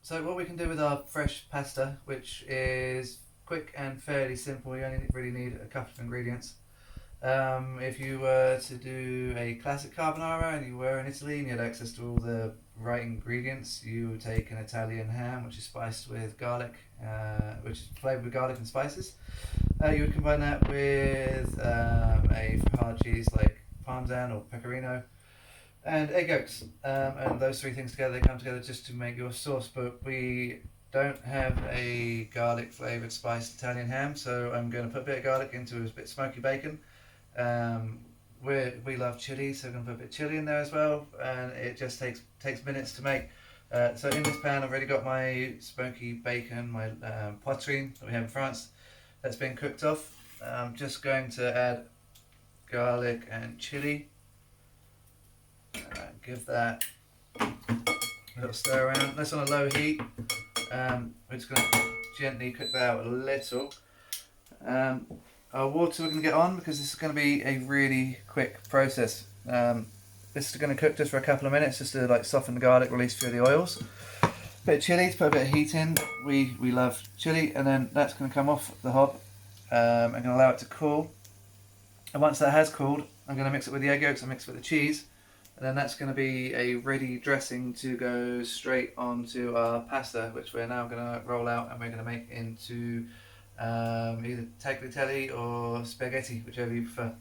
So what we can do with our fresh pasta, which is quick and fairly simple, you only really need a couple of ingredients. If you were to do a classic carbonara and you were in Italy and you had access to all the right ingredients, you would take an Italian ham, which is spiced with garlic, which is flavored with garlic and spices. You would combine that with a hard cheese like Parmesan or Pecorino, and egg yolks. And those three things together, they come together just to make your sauce. But we don't have a garlic flavoured spiced Italian ham, so I'm going to put a bit of garlic into a bit of smoky bacon. Um, we love chili, so I'm going to put a bit of chili in there as well, and it just takes minutes to make. So in this pan, I've already got my smoky bacon, my poitrine that we have in France, that's been cooked off. I'm just going to add garlic and chili. Give that a little stir around. That's on a low heat. We're just going to gently cook that out a little. Our water we're going to get on because this is going to be a really quick process. This is going to cook just for a couple of minutes just to soften the garlic, release through the oils. Bit of chili to put a bit of heat in. We love chili, and then that's going to come off the hob. I'm going to allow it to cool. And once that has cooled, I'm going to mix it with the egg yolks and mix it with the cheese. And then that's going to be a ready dressing to go straight onto our pasta, which we're now going to roll out and we're going to make into either tagliatelle or spaghetti, whichever you prefer.